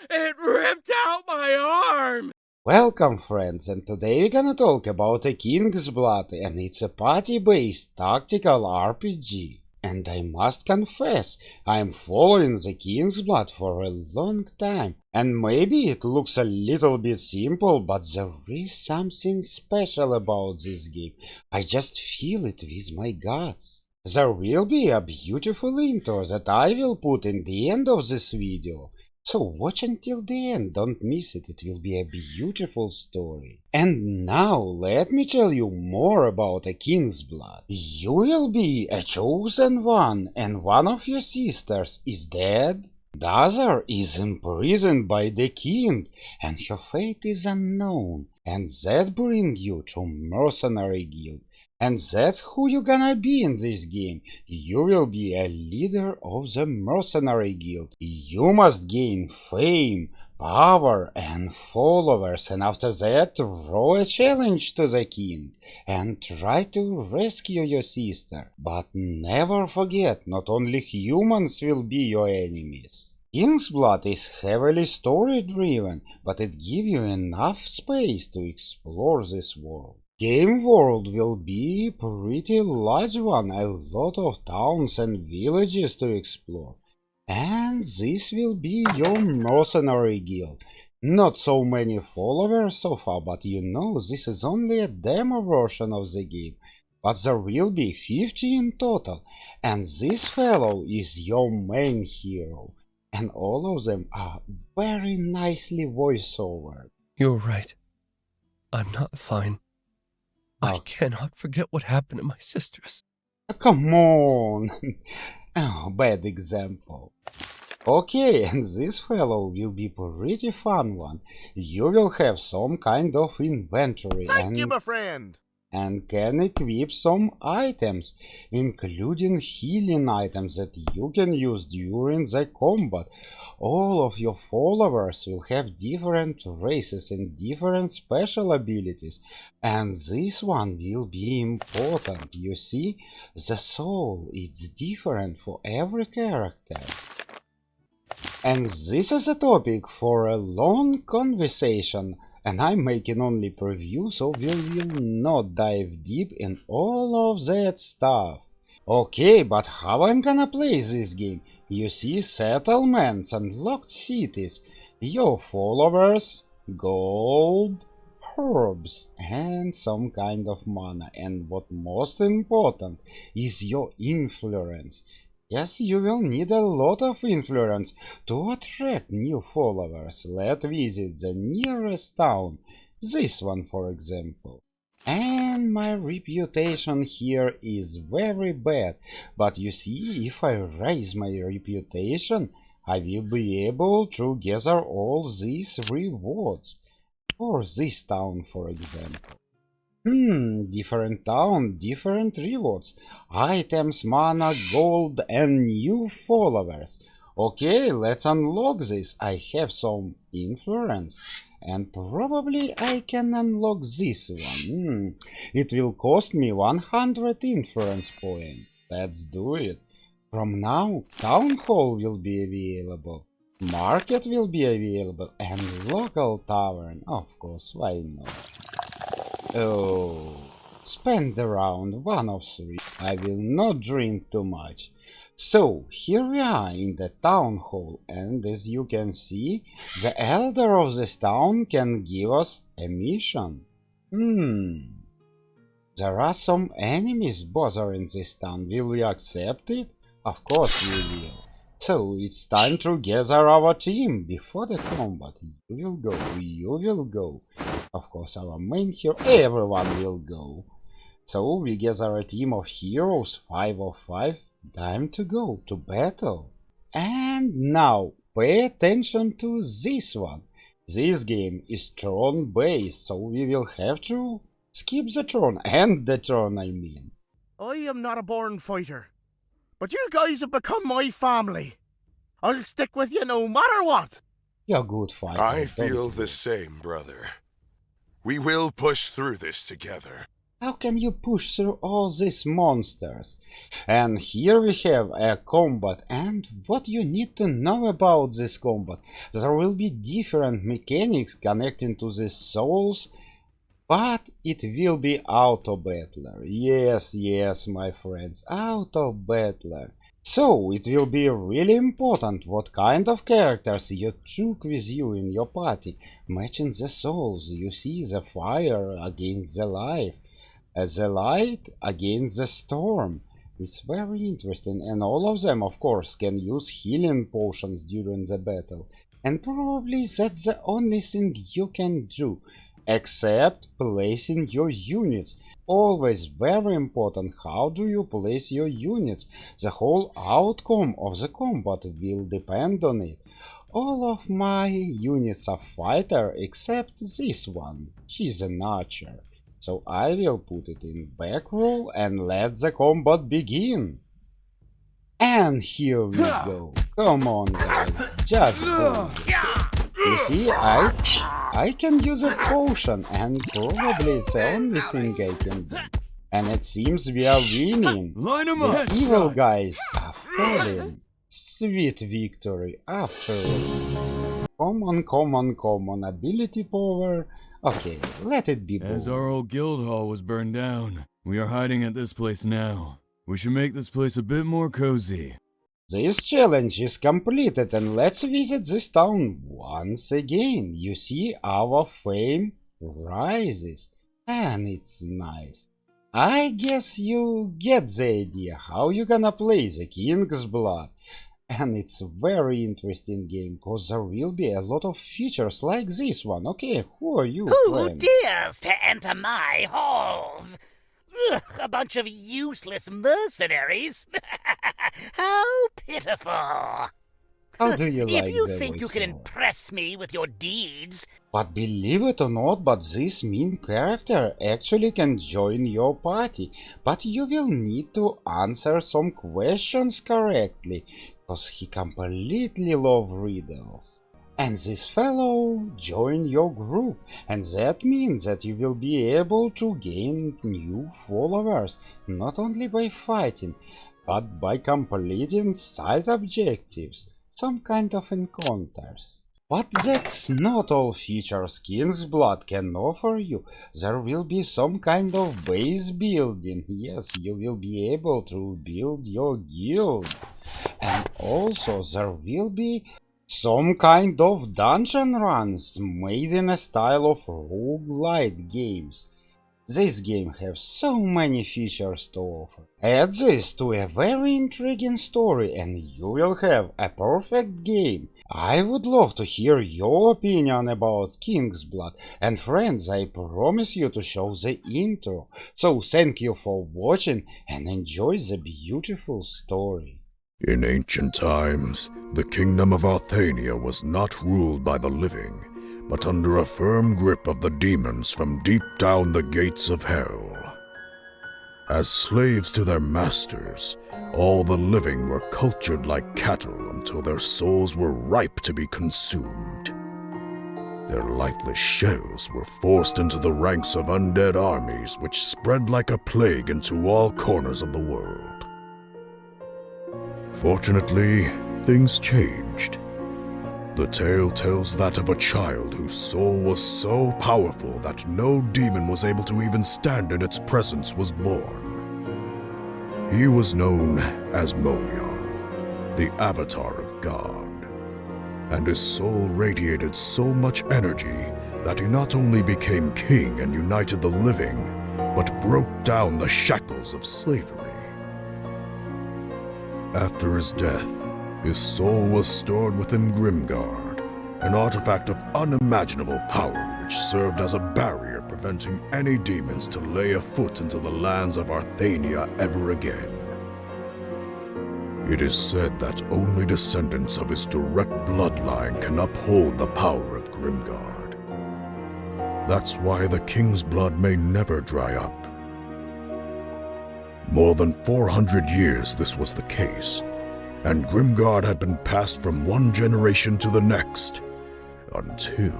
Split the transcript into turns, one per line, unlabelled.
It ripped out my arm!
Welcome friends, and today we're gonna talk about a Kingsblood, and it's a party-based tactical RPG. And I must confess, I'm following the Kingsblood for a long time, and maybe it looks a little bit simple, but there is something special about this game. I just feel it with my guts. There will be a beautiful intro that I will put in the end of this video. So watch until the end, don't miss it, it will be a beautiful story. And now let me tell you more about a Kingsblood. You will be a chosen one, and one of your sisters is dead. The other is imprisoned by the king, and her fate is unknown. And that brings you to Mercenary Guild. And that's who you gonna be in this game. You will be a leader of the Mercenary Guild. You must gain fame, power and followers, and after that throw a challenge to the king and try to rescue your sister. But never forget, not only humans will be your enemies. Kingsblood is heavily story driven, but it gives you enough space to explore this world. Game world will be pretty large one, a lot of towns and villages to explore. And this will be your mercenary guild. Not so many followers so far, but you know this is only a demo version of the game. But there will be 50 in total, and this fellow is your main hero. And all of them are very nicely voiceovered.
You're right. I'm not fine. I cannot forget what happened to my sisters.
Come on! Oh, bad example. Okay, and this fellow will be pretty fun one. You will have some kind of inventory
Thank you, my friend!
And can equip some items, including healing items that you can use during the combat. All of your followers will have different races and different special abilities, and this one will be important. You see, the soul is different for every character. And this is a topic for a long conversation, and I'm making only preview, so we will not dive deep in all of that stuff. Okay, but how I'm gonna play this game? You see settlements and locked cities, your followers, gold, herbs, and some kind of mana, and what most important is your influence. Yes, you will need a lot of influence to attract new followers. Let's visit the nearest town, this one for example. And my reputation here is very bad, but you see, if I raise my reputation, I will be able to gather all these rewards. For this town for example. Different town, different rewards, items, mana, gold and new followers. Okay, let's unlock this. I have some influence and probably I can unlock this one. It will cost me 100 influence points. Let's do it. From now, town hall will be available, market will be available and local tavern. Of course, why not? Oh, spend around 1 of 3. I will not drink too much. So, here we are in the town hall, and as you can see, the elder of this town can give us a mission. There are some enemies bothering this town. Will we accept it? Of course we will. So, it's time to gather our team before the combat. You will go, you will go. Of course, our main hero, everyone will go. So, we gather a team of heroes, 5 of 5. Time to go to battle. And now, pay attention to this one. This game is turn based, so we will have to skip the turn, end the turn I mean.
I am not a born fighter, but you guys have become my family. I'll stick with you no matter what.
You're a good fighter.
I feel the same, brother. We will push through this together.
How can you push through all these monsters? And here we have a combat, and what you need to know about this combat. There will be different mechanics connecting to the souls, but it will be auto-battler. Yes, my friends, auto-battler. So, it will be really important what kind of characters you took with you in your party, matching the souls. You see, the fire against the life, the light against the storm. It's very interesting, and all of them, of course, can use healing potions during the battle. And probably that's the only thing you can do, except placing your units. Always very important how do you place your units. The whole outcome of the combat will depend on it. All of my units are fighter except this one. She's an archer. So I will put it in back row and let the combat begin. And here we go. Come on guys, just do it. You see, I can use a potion, and probably it's the only thing I can do. And it seems we are winning.
Line 'em
The
up!
evil guys are falling. Sweet victory after all. Come on, ability power. Okay, let it be
As
bold.
our old guild hall was burned down, we are hiding at this place now. We should make this place a bit more cozy.
This challenge is completed, and let's visit this town once again. You see, our fame rises, and it's nice. I guess you get the idea how you gonna play the Kingsblood. And it's a very interesting game, cause there will be a lot of features like this one. Okay, who are you,
Who
friend?
dares to enter my halls? Ugh, a bunch of useless mercenaries. How pitiful.
How do you like
If you
the
think you can
voiceover?
impress me with your deeds,
But believe it or not, but this main character actually can join your party. But you will need to answer some questions correctly, cause he completely loves riddles. And this fellow join your group, and that means that you will be able to gain new followers, not only by fighting, but by completing side objectives, some kind of encounters. But that's not all features Kingsblood can offer you. There will be some kind of base building. Yes, you will be able to build your guild. And also there will be some kind of dungeon runs made in a style of roguelite games. This game has so many features to offer. Add this to a very intriguing story and you will have a perfect game. I would love to hear your opinion about Kingsblood, and friends, I promise you to show the intro. So thank you for watching and enjoy the beautiful story.
In ancient times, the kingdom of Arthania was not ruled by the living, but under a firm grip of the demons from deep down the gates of hell. As slaves to their masters, all the living were cultured like cattle until their souls were ripe to be consumed. Their lifeless shells were forced into the ranks of undead armies which spread like a plague into all corners of the world. Fortunately, things changed. The tale tells that of a child whose soul was so powerful that no demon was able to even stand in its presence was born. He was known as Moyar, the avatar of God, and his soul radiated so much energy that he not only became king and united the living, but broke down the shackles of slavery. After his death, his soul was stored within Grimgard, an artifact of unimaginable power which served as a barrier preventing any demons to lay a foot into the lands of Arthania ever again. It is said that only descendants of his direct bloodline can uphold the power of Grimgard. That's why the king's blood may never dry up. More than 400 years this was the case, and Grimgard had been passed from one generation to the next, until...